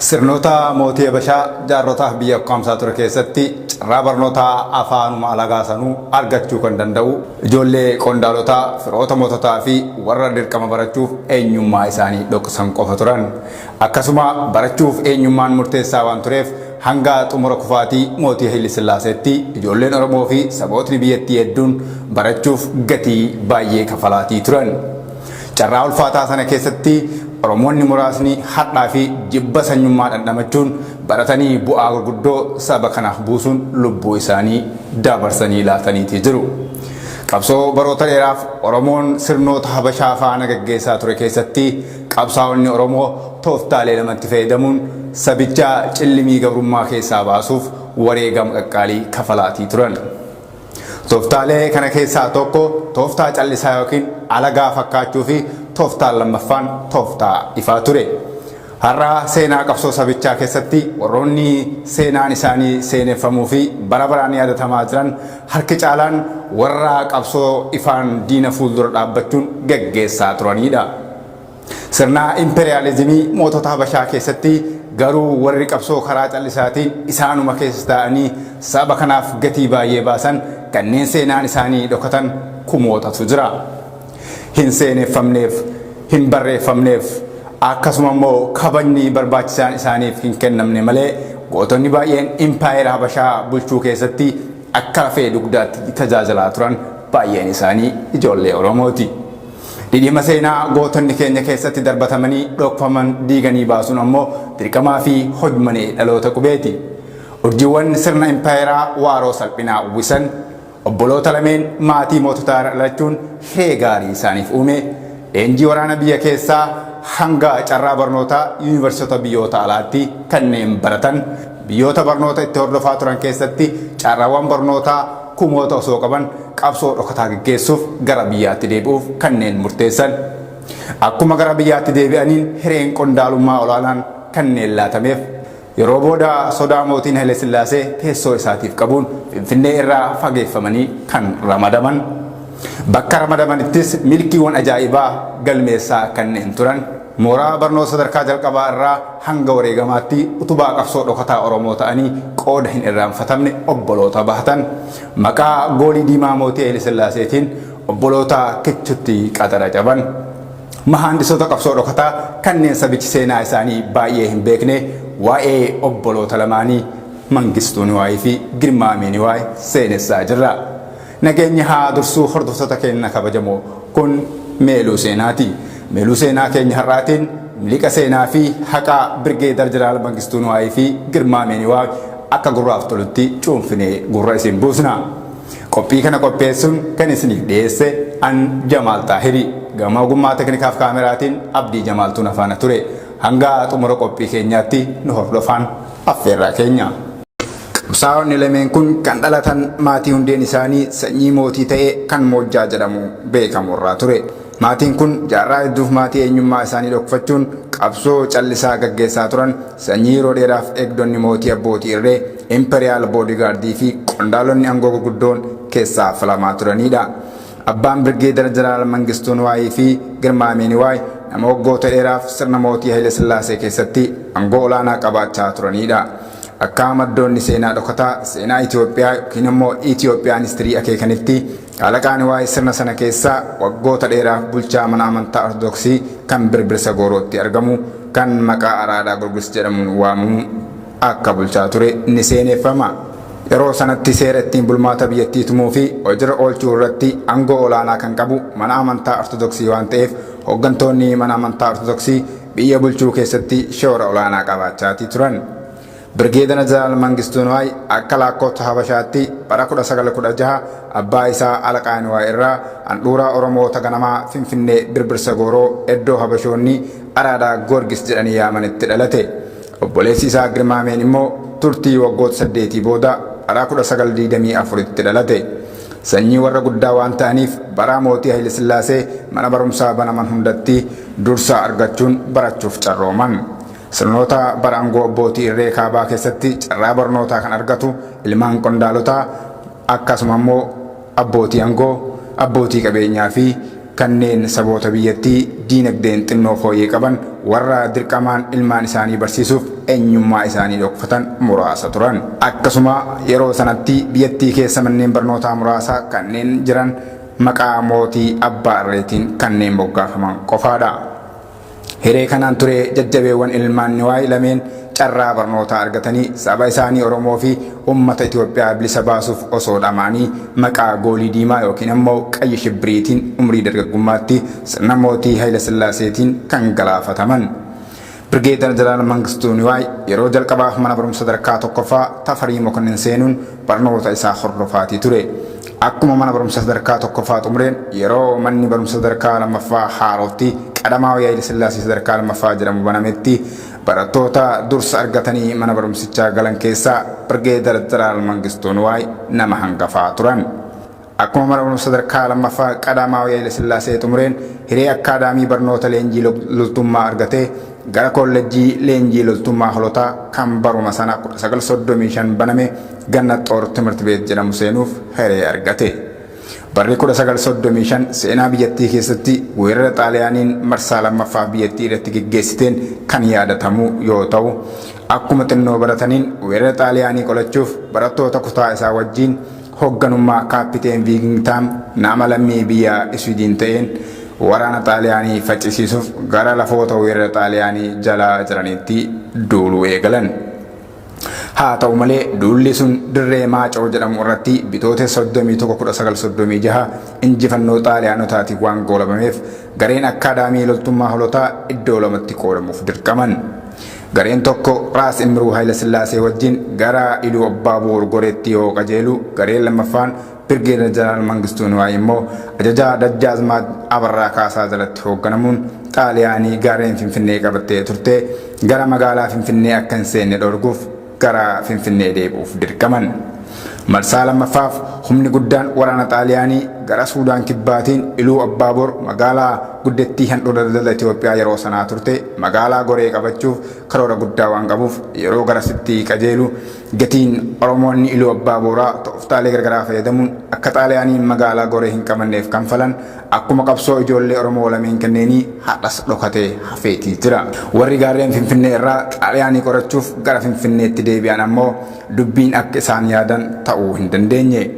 Sirnoota mootii Habashaa jaarrotaa biyya qaamsaa ture keessatti carraa barnootaa afaanuma alagaa sanuu argachuu kan danda'u ijoollee qondaalotaa, firoota moototaa fi warra dirqama barachuuf eenyummaa isaanii dhoksan qofa turan. Akkasuma barachuuf eenyummaan murteessaa waan tureef hanga xumura kufaatii mootii Haayile Sillaaseetti ijoolleen Oromoo fi sabootni biyyattii hedduun barachuuf gatii baay'ee kafalaatii turan. Carraa ulfaataa sana keessatti Oromoonni muraasni hadhaa fi jibba sanyummaa dhandhamachuun baratanii bu'aa gurguddoo saba kanaaf buusuun lubbuu isaanii dabarsanii laataniitii jiru. Qabsoo baroota dheeraaf Oromoon sirnoota Habashaa faana gaggeessaa ture keessatti qabsaa'onni Oromoo tooftaalee lamatti fayyadamuun sabicha cillimii gabrummaa keessaa baasuuf wareegama qaqqaalii kafalaatii turan. Tooftaalee kana keessaa tokko tooftaa callisaa yookiin alagaa fakkaachuu fi tooftaan lammaffaan tooftaa ifaa ture. Har'a seenaa qabsoo sabichaa keessatti warroonni seenaan isaanii seeneffamuu fi bara baraan yaadatamaa jiran harki caalaan warra qabsoo ifaan diina fuuldura dhaabbachuun gaggeessaa turanidha. Sirna imperiyaalizimii mootota Habashaa keessatti garuu warri qabsoo karaa callisaatiin isaanuma keessa ta'anii saba kanaaf gatii baay'ee baasan kanneen seenaan isaanii dhokatan kumootatu jira. Hin seeneffamneef, hin barreeffamneef, akkasuma immoo kabajni barbaachisaan isaaniif hin kennamne malee gootonni baay'een impaayera Habashaa bulchuu keessatti akka lafee dugdaatti tajaajilaa turan baay'een isaanii ijoollee Oromooti. Dhidhiima seenaa gootonni keenya keessatti darbatamanii dhokfaman diiganii baasuun ammoo dirqamaa fi hojmanii dhaloota qubeeti. Urjiiwwan sirna impaayeraa waaroo salphinaa uwwisan obboloota lameen maatii moototaa dhalachuun hiree gaarii isaaniif uume. Leenjii waraana biyya keessaa hanga carraa barnootaa yuunivarsiitota biyyoota alaatti kanneen baratan biyyoota barnoota itti hordofaa turan keessatti carraawwan barnootaa kumoota osoo qaban qabsoo dhokataa gaggeessuuf gara biyyaatti deebi'uuf kanneen murteessan. Akkuma gara biyyaatti deebi'aniin hireen qondaalummaa olaanaan kanneen laatameef yeroo booda sodaa mootiin Haayile Sillaasee teessoo isaatiif qabuun Finfinnee irraa fageeffamanii kan ramadaman. Bakka ramadamanittis milkiiwwan ajaa'ibaa galmeessaa kanneen turan. Mooraa barnoota sadarkaa jalqabaa irraa hanga wareegamaatti utubaa qabsoo dhokataa Oromoo ta'anii qooda hin irraanfatamne obboloota bahatan. Maqaa goolii diimaa mootii Haayile Sillaaseetiin obboloota kichutti qaxara caban. Mahaandisoota qabsoo dhokataa kanneen sabichi seenaa isaanii baay'ee hin beekne waa'ee obboloota lamaanii Mangistuu Niwaayii fi Girmaamee Niwaayii seenessaa jirra. Nageenya haa dursuu hordoftoota keenya kabajamoo kun meeluu seenaati. Meeluu seenaa keenya har'aatiin miliqa seenaa fi haqaa Birgeedar Jeneraal Mangistuu Niwaayii fi Girmaamee Niwaayii akka gurraaf tolutti cuunfinee gurra isin buusna. Qophii kana qopheessuun kan isiniif dhiyeesse an Jamaal Taahiri. Gama ogummaa teeknikaaf kaameraatiin Abdii Jamaaltuun afaana ture. Hanga xumura qophii keenyaatti nu hordofaan affeerraa keenya. Qabsaa'onni lameen kun kan dhalatan maatii hundeen isaanii sanyii mootii ta'ee kan Moojjaa jedhamu beekamu irraa ture. Maatiin kun jaarraa hedduuf maatii eenyummaa isaanii dhokfachuun qabsoo callisaa gaggeessaa turan sanyii yeroo dheeraaf eegdonni mootii abbootii irree imperiyaal boodigaardii fi qondaalonni aangoo gurguddoon keessaa filamaa turanidha. Abbaan Birgeedar Jeneraal Mangistuu Niwaayii fi Girmaamee Niwaayii nama waggoota dheeraaf sirna mootii Haayile Sillaasee keessatti aangoo olaanaa qabaachaa turanidha. Akka maddoonni seenaa dhokataa seenaa Itoophiyaa yookiin immoo Itoophiyaan histirii akeekanitti alaqaan Niwaayii sirna sana keessaa waggoota dheeraaf bulchaa mana amantaa Ortodoksii kan Birbirsa Goorootti argamu kan maqaa Araadaa Gorgis jedhamuun waamamu akka bulchaa ture ni seeneffama. Yeroo sanatti seera ittiin bulmaata biyyattii tumuu fi hojii oolchuu irratti aangoo olaanaa kan qabu mana amantaa Ortodoksii waan ta'eef hooggantoonni mana amantaa Ortodoksii biyya bulchuu keessatti shoora olaanaa qabaachaatii turan. Birgeedar Jeneraal Mangistuu Niwaayii akka lakkoofsa Habashaatti bara 1916 abbaa isaa Alaqaa Niwaayii irraa handhuuraa Oromoota ganamaa Finfinnee Birbirsa Gooroo iddoo Habashoonni Araadaa Goorgis jedhanii yaamanitti dhalate. Obboleessi isaa Girmaameen immoo turtii waggoota 8 booda bara 1924tti dhalate. Sanyii warra guddaa waan ta'aniif bara mootii Haayile Sillaasee mana barumsaa banaman hundatti dursa argachuun barachuuf carrooman. Sirnoota bara aangoo abbootii irree kaabaa keessatti carraa barnootaa kan argatu ilmaan qondaalotaa akkasuma immoo abbootii aangoo, abbootii qabeenyaa fi kanneen saboota biyyattii diinagdeen xinnoo fooyyee qaban warra dirqamaan ilmaan isaanii barsiisuuf eenyummaa isaanii dhokfatan muraasa turan. Akkasuma yeroo sanatti biyyattii keessa manneen barnootaa muraasa kanneen jiran maqaa mootii abbaa irreetiin kanneen moggaafaman qofaadha. Hiree kanaan ture jajjabeewwan ilmaan Niwaay lameen carraa barnootaa argatanii saba isaanii Oromoo fi uummata Itoophiyaa bilisa baasuuf osoo dhamaanii maqaa goolii diimaa yookiin ammoo qayyi shibbiriitiin umrii dargaggummaatti sirna mootii Haayile Sillaaseetiin kan galaafataman. Birgeedar Jeneraal Mangistuu Niwaay yeroo jalqabaaf mana barumsa sadarkaa tokkoffaa Tafarii Mokonnin seenuun barnoota isaa hordofaatii ture. Akkuma mana barumsa sadarkaa tokkoffaa xumureen yeroo manni barumsa sadarkaa lammaffaa Haarootti Qadamaa Haayile Sillaasee sadarkaa lammaffaa jedhamu banametti barattoota dursa argatanii mana barumsichaa galan keessaa Birgeedar Jeneraal Mangistuu Niwaay nama hangafaa turan. Akkuma mana barumsa sadarkaa lammaffaa Qadamaa Haayile Sillaasee xumureen hiree akkaadaamii barnoota leenjii loltummaa argatee gara kolleejjii leenjii loltummaa holotaa kan baruma sana 1935 baname Gannat Xoor Timirti Beet jedhamu seenuuf hiree argate. Barri 1935 seenaa biyyattii keessatti weerara Xaaliyaaniin marsaa lammaffaa biyyattii irratti geggeessiteen kan yaadatamu yoo ta'u, akkuma xinnoo barataniin weerara Xaaliyaanii qolachuuf barattoota kutaa isaa wajjin hoogganummaa Kaapiteen Viigingtaam nama lammii biyya Iswiidin ta'een waraana Xaaliyaanii faccisiisuuf gara lafoota weerara Xaaliyaanii jalaa jiranitti duuluu eegalan. Haa ta'u malee duulli sun dirree Maacoo jedhamu irratti bitootessa 31 injifannoo Xaaliyaanotaatiin waan goolabameef gareen akkaadaamii loltummaa holotaa iddoo lamatti qoodamuuf dirqaman. Gareen tokko Raas Imruu Haayile Sillaasee wajjin gara Iluu Abbaa Boor Goreetti yoo qajeelu, gareen lammaffaan Birgeedar Jeneraal Mangistuu Niwaay immoo ajajaa Dajjaazmaach Abarraa Kaasaa jalatti hoogganamuun Xaaliyaanii gaarreen Finfinnee qabattee turte gara magaalaa Finfinnee akka hin seenne dhorkuuf gara Finfinnee deebi'uuf dirqaman. Marsaa lammaffaaf humni guddaan waraana Xaaliyaanii gara Suudaan kibbaatiin Iluu Abbaa Boor magaalaa guddettii handhuura daldala Itoophiyaa yeroo sanaa turte magaalaa Goree qabachuuf karoora guddaa waan qabuuf yeroo garasitti qajeelu gatiin Oromoonni Iluu Abbaa Booraa tooftaalee gargaraa fayyadamuun akka Xaaliyaaniin magaalaa Goree hin qabanneef kan falan akkuma qabsoo ijoollee Oromoo lameen kanneenii hadhas dhokatee hafeetii jira. Warri gaarreen Finfinnee irraa Xaaliyaanii qorachuuf gara Finfinneetti deebi'an ammoo dubbiin akka isaan yaadan ta'uu hin dandeenye.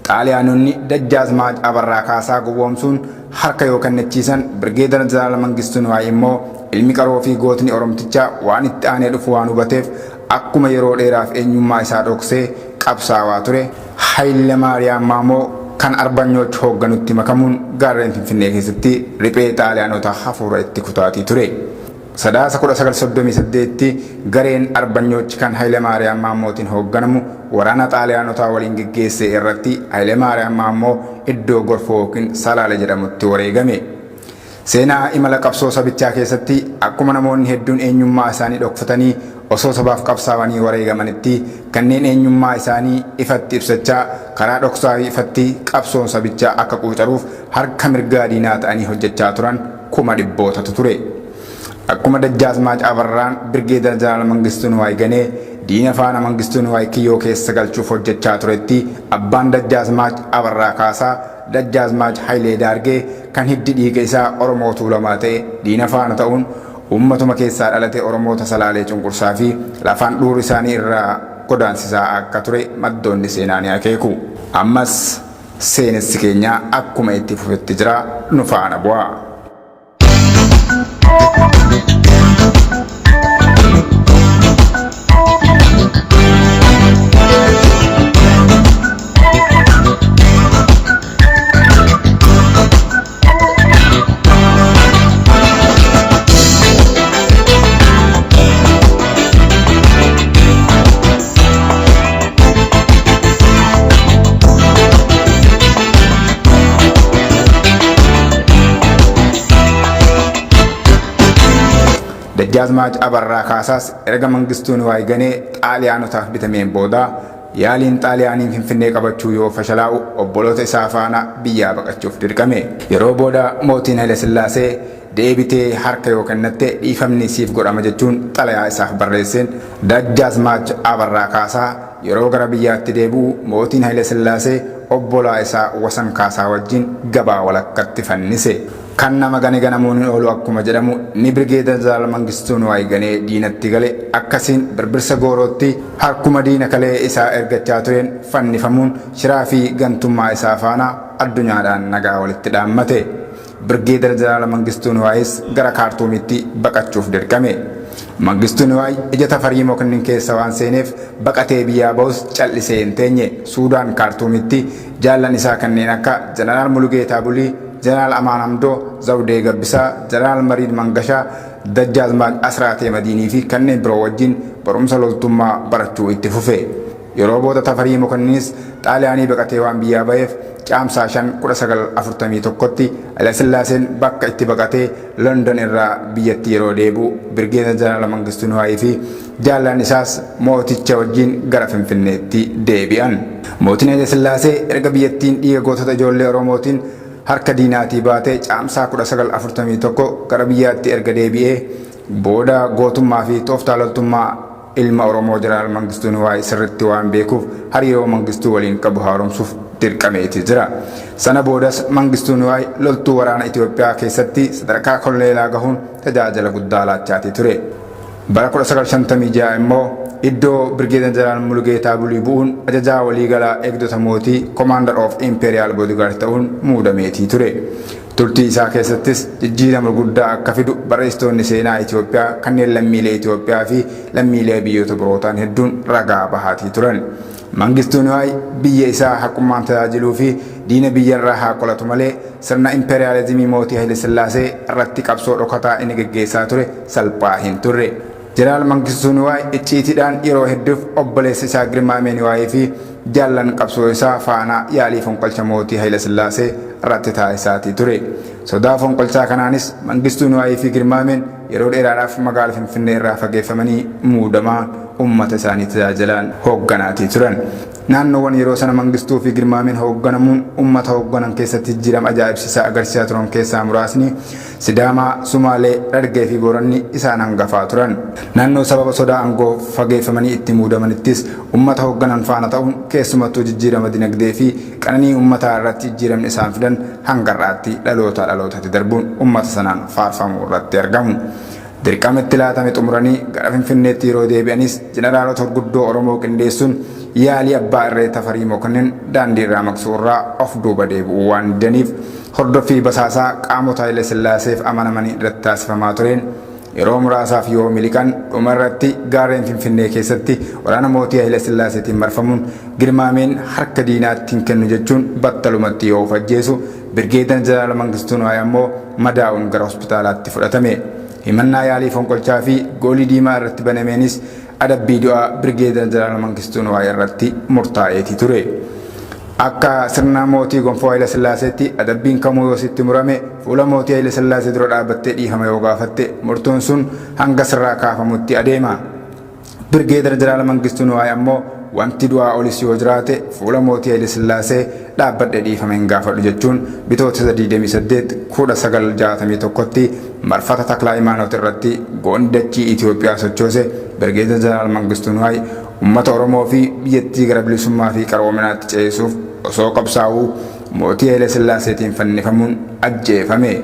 Xaaliyaanonni Dajjaazmaach Abarraa Kaasaa gowwoomsuun harka yoo kennachiisan Birgeedar Jeneraal Mangistuu Niwaay immoo ilmi qaroo fi gootni Oromtichaa waan itti aanee dhufu waan hubateef akkuma yeroo dheeraaf eenyummaa isaa dhoksee qabsaawaa ture Haayile Maariyaam Maamoo kan Arbanyooch hoogganutti makamuun gaarreen Finfinnee keessatti riphee Xaaliyaanota hafuura itti kutaatii ture. Sadaasa 1938 gareen Arbanyooch kan Haayile Maariyaam Maamootiin hoogganamu waraana Xaaliyaanotaa waliin geggeesse irratti Haayile Maariyaam Maamoo iddoo Gorfoo yookiin Salaale jedhamutti wareegame. Seenaa imala qabsoo sabichaa keessatti akkuma namoonni hedduun eenyummaa isaanii dhokfatanii osoo sabaaf qabsaawanii wareegamanitti kanneen eenyummaa isaanii ifatti ibsachaa karaa dhoksaa ifatti qabsoon sabichaa akka quucaruuf harka mirgaa diinaa ta'anii hojjechaa turan kuma dhibbootatu ture. Akkuma Dajjaazmaach Abarraan Birgeedar Jeneraal Mangistuu Niwaay ganee diina faana Mangistuu Niwaay kiyyoo keessa galchuuf hojjechaa turetti abbaan Dajjaazmaach Abarraa Kaasaa Dajjaazmaach Haayilee Daargee kan hiddi dhiiga isaa Oromoo Tuulamaa ta'e diina faana ta'uun uummatuma keessaa dhalate Oromoota Salaalee cunqursaa fi lafaan dhuur isaanii irraa godaansisaa akka ture maddoonni seenaa ni akeeku. Ammas seenessi keenya akkuma itti fufetti jira nu faana bu'aa. Dajjaazmaach Abarraa Kaasaas erga Mangistuu Niwaay ganee Xaaliyaanotaaf bitameen booda yaaliin Xaaliyaaniin Finfinnee qabachuu yoo fashalaa'u obboloota isaa faana biyyaa baqachuuf dirqame. Yeroo booda mootiin Haayile Sillaasee deebitee harka yoo kennatte dhiifamni siif godhama jechuun xalayaa isaaf barreesseen Dajjaazmaach Abarraa Kaasaa yeroo gara biyyaatti deebi'u mootiin Haayile Sillaasee obbolaa isaa Wasan Kaasaa wajjin gabaa walakkatti fannise. Kan nama gane ganamuun oolu akkuma jedhamu ni Birgeedar Jeneraal Mangistuu Niwaay ganee diinatti gale akkasiin birbirsa goorootti harkuma diina kalee isaa ergachaa tureen fannifamuun shiraa fi gantummaa isaa faana addunyaadhaan nagaa walitti dhaammate. Birgeedar Jeneraal Mangistuu Niwaayis gara Kaartuumitti baqachuuf dirqame. Mangistuu Niwaay ija Tafarii Mokonnin keessa waan seeneef baqatee biyyaa ba'us callisee hin teenye. Suudaan Kaartuumitti jaallan isaa kanneen akka Jeneraal Mulugeetaa Bulii, Jeneraal Amaan Hamdoo, Zawdee Gabbisaa, Jeneraal Mariid Mangashaa, Dajjaazmaach Asraatee Madiinii fi kanneen biroo wajjin barumsa loltummaa barachuu itti fufe. Yeroo booda Tafarii Mokonninis Xaaliyaanii baqatee waan biyyaa ba'eef caamsaa 1941tti Haile Sillaaseen bakka itti baqatee London irraa biyyatti yeroo deebi'u Birgeedar Jeneraal Mangistuu Niwaay fi jaallan isaas mooticha wajjin gara Finfinneetti deebi'an. Mootiin Haile Sillaasee erga biyyattiin dhiiga gootota ijoollee Oromootiin harka diinaatii baatee caamsaa 1941 gara biyyaatti erga deebi'ee booda gootummaa fi tooftaa loltummaa ilma Oromoo Jeneraal Mangistuu Niwaay sirriitti waan beekuuf hariiroo Mangistuu waliin qabu haaromsuuf dirqameeti jira. Sana boodas Mangistuu Niwaay loltuu waraana Itoophiyaa keessatti sadarkaa kolleelaa gahuun tajaajila guddaa laachaatii ture. Bara 1956 immoo iddoo Birgeedar Jeneraal Mulugeetaa Bulii bu'uun ajajaa waliigalaa eegdota mootii Commander of Imperial Bodyguard ta'uun muudameetii ture. Turtii isaa keessattis jijjiirama guddaa akka fidu barreessitoonni seenaa Itoophiyaa kanneen lammiilee Itoophiyaa fi lammiilee biyyoota birootaan hedduun ragaa bahaatii turan. Mangistuu Niwaay biyya isaa haqummaan tajaajiluu fi diina biyyarraa haa qolatu malee sirna imperializimii mootii Haile Sillaasee irratti qabsoo dhokataa inni geggeessaa ture salphaa hin turre. Jeneraal Mangistuu Niwaay icciitiidhaan yeroo hedduuf obboleessa isaa Girmaamee Niwaayii fi jaallan qabsoo isaa faana yaalii fonqolcha mootii Haile Sillaasee irratti taasisaatii ture. Sodaa fonqolchaa kanaanis Mangistuu Niwaayii fi Girmaameen yeroo dheeraadhaaf magaalaa Finfinnee irraa fageeffamanii muudamaan ummata isaanii tajaajilaan hoogganaatii turan. Naannoowwan yeroo sana Mangistuu fi Girmaameen hoogganamuun ummata hoogganan keessatti jijjiirama ajaa'ibsiisaa agarsiisaa turan keessaa muraasni Sidaamaa, Sumaalee, Dargee fi Booranni isaan hangafaa turan. Naannoo sababa sodaa aangoo fageeffamanii itti muudamanittis ummata hoogganan faana ta'uun keessumattuu jijjiirama dinagdee fi qananii ummataa irratti jijjiiramni isaan fidan hangarraatti dhalootatti darbuun ummata sanaan faarfamuu irratti argamu. Dirqama itti laatame xumuranii gara Finfinneetti yeroo deebi'anis jeneraalota gurguddoo Oromoo qindeessuun yaalii abbaa irree Tafarii Mokonnin daandii irraa maqsuu irraa of duuba deebi'uu waan didaniif hordoffii basaasaa qaamota Haile Sillaaseef amanamanii irratti taasifamaa tureen yeroo muraasaaf yoo miliqan dhuma irratti gaarreen Finfinnee keessatti waraana mootii Haile Sillaaseetiin marfamuun Girmaameen harka diinaatti hin kennu jechuun battalumatti yoo of ajjeesu Birgeedar Jeneraal Mangistuu Niwaay ammoo madaa'uun gara hospitaalaatti fudhatame. Himannaa yaalii fonqolchaa fi goolii diimaa irratti banameenis adabbii du'aa Birgeedar Jeneraal Mangistuu Niwaay irratti murtaa'eetii ture. Akka sirna mootii gonfoo Haile Sillaaseetti adabbiin kamuu yoo sitti murame fuula mootii Haile Sillaasee dura dhaabbattee dhiifama yoo gaafatte murtoon sun hanga sirraa kaafamutti adeema. Birgeedar Jeneraal Mangistuu Niwaay ammoo wanti du'aa olis yoo jiraate fuula mootii Haile Sillaasee dhaabbadhe dhiifama hin gaafadhu jechuun bitootessa 28 1961tti marfata Taklaa Imaanot irratti goondachii Itoophiyaa sochoose Birgeedar Jeneraal Mangistuu Niwaay ummata Oromoo fi biyyattii gara bilisummaa fi qaroominaatti ceesisuuf osoo qabsaa'uu mootii Haile Sillaaseetiin fannifamuun ajjeefame.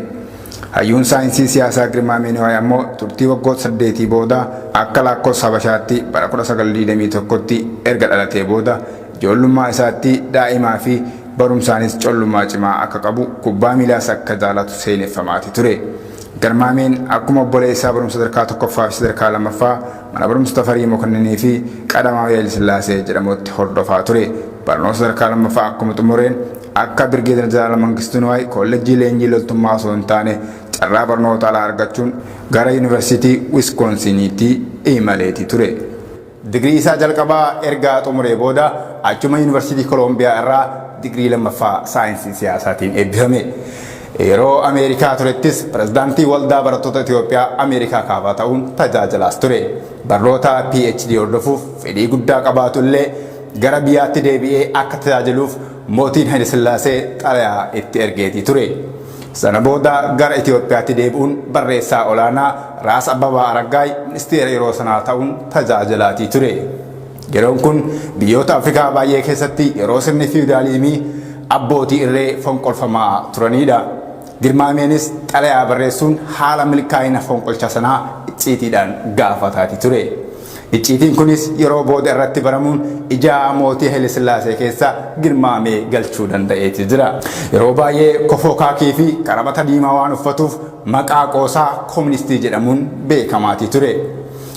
Hayyuun saayinsii siyaasaa Girmaamee Niwaay ammoo turtii waggoota 8 booda akka lakkoofsa Habashaatti bara 1921tti erga dhalatee booda ijoollummaa isaatti daa'imaa fi barumsaanis collummaa cimaa akka qabu kubbaa miilaas akka jaalatu seeneffamaati ture. Girmaameen akkuma obboleessaa barumsa sadarkaa tokkoffaa fi sadarkaa lammaffaa mana barumsa Tafarii Mokonninii fi Qadamaa Haile Sillaasee jedhamutti hordofaa ture. Barnoota sadarkaa lammaffaa akkuma xumureen akka Birgeedar Jeneraal Mangistuu Niwaay kolleejjii leenjii loltummaa osoo hin taane carraa barnoota alaa argachuun gara Yuunivarsiitii Wiskoonsiniitti imaleetii ture. Digirii isaa jalqabaa erga xumuree booda achuma Yuunivarsiitii Koolombiyaa irraa digirii lammaffaa saayinsii siyaasaatiin eebbifame. Yeroo Ameerikaa turettis pirezidaantii waldaa barattoota Itoophiyaa Ameerikaa kaabaa ta'uun tajaajilaas ture. Barnoota PhD hordofuuf fedhii guddaa qabaatu illee gara biyyaatti deebi'ee akka tajaajiluuf mootiin Haile Sillaasee xalayaa itti ergeetii ture. Sana booda gara Itoophiyaatti deebi'uun barreessaa olaanaa Raas Abbabaa Araggaay ministeera yeroo sanaa ta'uun tajaajilaatii ture. Yeroon kun biyyoota Afrikaa baay'ee keessatti yeroo sirni fiiwudaalizimii abbootii irree fonqolfamaa turanidha. Girmaameenis xalayaa barreessuun haala milkaa'ina fonqolcha sanaa icciitiidhaan gaafataati ture. Icciitiin kunis yeroo booda irratti baramuun ijaa mootii Haile Sillaasee keessa girmaamee galchuu danda'eeti jira. Yeroo baay'ee kofoo kaakii fi qarabata diimaa waan uffatuuf maqaa qoosaa kooministii jedhamuun beekamaati ture.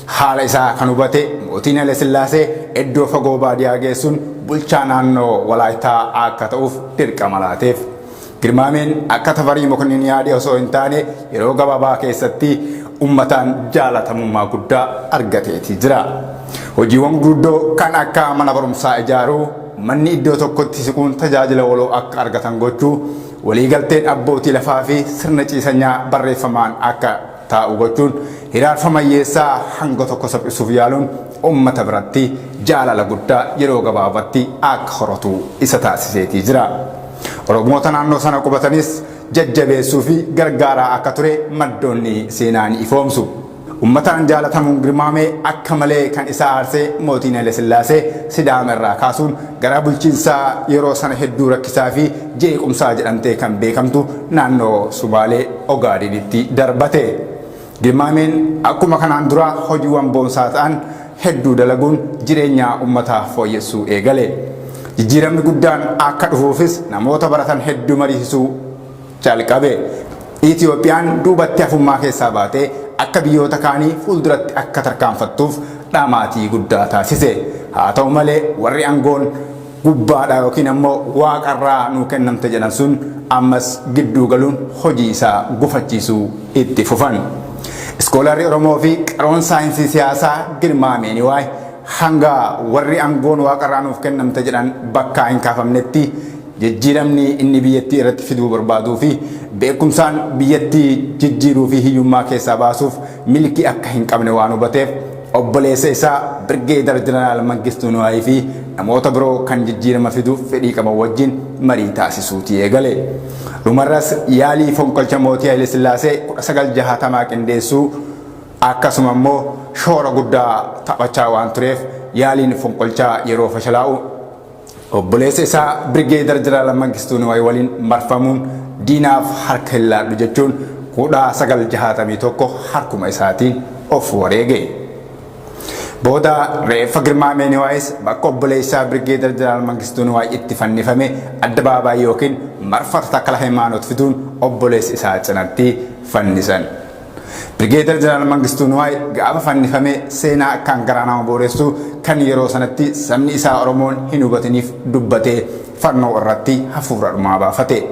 Haala isaa kan hubate mootiin Haile Sillaasee iddoo fagoo baadiyyaa geessuun bulchaa naannoo Walaayittaa akka ta'uuf dirqama laateef. Girmaameen akka Tafarii Mokonnin yaade osoo hin taane yeroo gabaabaa keessatti ummataan jaalatamummaa guddaa argateeti jira. Hojiiwwan guguddoo kan akka mana barumsaa ijaaruu, manni iddoo tokkotti siquun tajaajila waloo akka argatan gochuu, waliigalteen abbootii lafaa fi sirna ciisanyaa barreeffamaan akka taa'u gochuun hiraarfama hiyyeessaa hanga tokko saphisuuf yaaluun ummata biratti jaalala guddaa yeroo gabaabaatti akka horatu isa taasiseeti jira. Oromoota naannoo sana qubatanis jajjabeessuu fi gargaaraa akka ture maddoonni seenaa ni ifoomsu. Ummataan jaalatamuun Girmaamee akka malee kan isa aarsee mootiin Haile Sillaasee Sidaama irraa kaasuun gara bulchiinsaa yeroo sana hedduu rakkisaa fi jeequmsaa jedhamtee kan beekamtu naannoo Sumaalee Ogaadenitti darbate. Girmaameen akkuma kanaan dura hojiiwwan boonsaa ta'an hedduu dalaguun jireenya ummataa fooyyessuu eegale. Jijjiiramni guddaan akka dhufuufis namoota baratan hedduu mariisisuu jalqabe. Itiyoophiyaan duubatti hafummaa keessaa baatee akka biyyoota kaanii fuulduratti akka tarkaanfattuuf dhamaatii guddaa taasise. Haa ta'u malee warri aangoon gubbaadhaa yookiin ammoo waaqarraa nuu kennamte jedhan sun ammas gidduu galuun hojii isaa gufachiisuu itti fufan. Iskoolaarri Oromoo fi qaroon saayinsii siyaasaa Girmaameen waa'ee hanga warri aangoon waaqarraa nuuf kennamte jedhan bakka hin kaafamnetti jijjiiramni inni biyyattii irratti fiduu barbaaduu fi beekumsaan biyyattii jijjiiruu fi hiyyummaa keessaa baasuuf milkii akka hin qabne waan hubateef obboleessa isaa Birgeedar Jeneraal Mangistuu Niwaayii fi namoota biroo kan jijjiirama fiduuf fedhii qaban wajjin marii taasisuutii eegale. Dhumarras yaalii fonqolcha mootii Haile Sillaasee 1960 qindeessuu akkasuma immoo shoora guddaa taphachaa waan tureef yaaliin fonqolchaa yeroo fashalaa'u obboleessa isaa Birgeedar Jeneraal Mangistuu Niwaayii waliin marfamuun diinaaf harka hin laadhu jechuun 1961 harkuma isaatiin of wareege. Booda reeffa Girmaamee Niwaayis bakka obboleessaa Birgeedar Jeneraal Mangistuu Niwaayii itti fannifame addabaabaayii yookiin marfata Takla Hayimaanoot fiduun obboleessa isaa cinatti fannisan. Birgeedar Jeneraal Mangistuu Niwaayii gaafa fannifame seenaa akkaan garaa nama booressu kan yeroo sanatti sabni isaa Oromoon hin hubatiniif dubbatee fannoo irratti hafuura dhumaa baafate.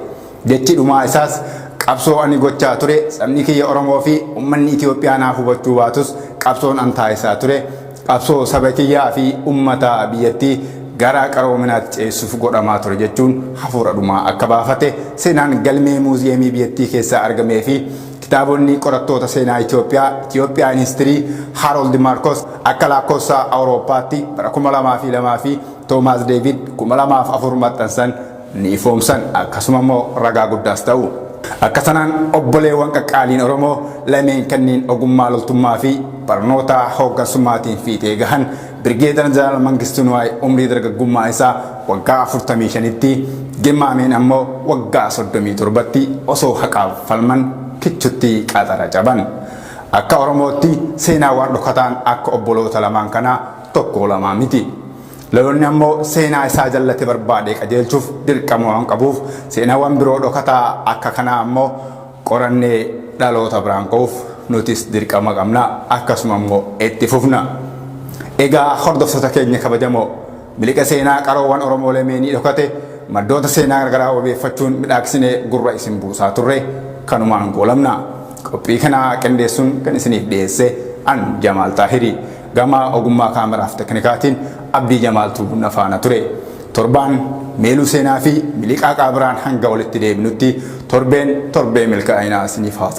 Jechi dhumaa isaas qabsoo ani gochaa ture sabni kiyya Oromoo fi uummanni Itoophiyaa naaf hubachuu baatus qabsoon an taasisaa ture. Qabsoo saba kiyyaa fi uummata biyyattii gara qaroominaatti ceessuuf godhamaa ture jechuun hafuura dhumaa akka baafate seenaan galmee muuziyeemii biyyattii keessaa argamee fi kitaabonni qorattoota seenaa Itoophiyaan histirii Harold Marcos akka lakkoofsa Awurooppaatti bara 2002 fi Toomaas Deevid 2004 maxxansan ni ifoomsan akkasuma immoo ragaa guddaas ta'u. Akka sanaan obboleewwan qaqqaaliin Oromoo lameen kanneen ogummaa loltummaa fi barnoota hooggansummaatiin fiixee gahan Birgeedar Jeneraal Mangistuu Niwaayii umrii dargaggummaa isaa waggaa 45tti Girmaameen ammoo waggaa 37tti osoo haqaaf falman kichutti qaxara caban. Akka Oromootti seenaawwan dhokataan akka obboloota lamaan kanaa tokko lamaa miti. Lolonni ammoo seenaa isaa jallate barbaade qajeelchuuf dirqama waan qabuuf seenaawwan biroo dhokataa akka kanaa ammoo qorannee dhaloota biraan ka'uuf nutis dirqama qabna akkasuma immoo itti fufna. Egaa hordoftoota keenya kabajamoo miliqa seenaa qaroowwan Oromoo lameenii dhokate maddoota seenaa garagaraa obeeffachuun midhaaksinee gurra isin buusaa turre kanumaan goolamna. Qophii kana qindeessuun kan isiniif dhiyeesse an Jamaal Taahiri gama ogummaa kaameraaf teknikaatiin Abdii Jamaaltuu na faana ture. Torbaan meeluu seenaa fi miliqaa qaabiraan hanga walitti deebinutti torbee milkaa'inaa isiniif haa ta'u.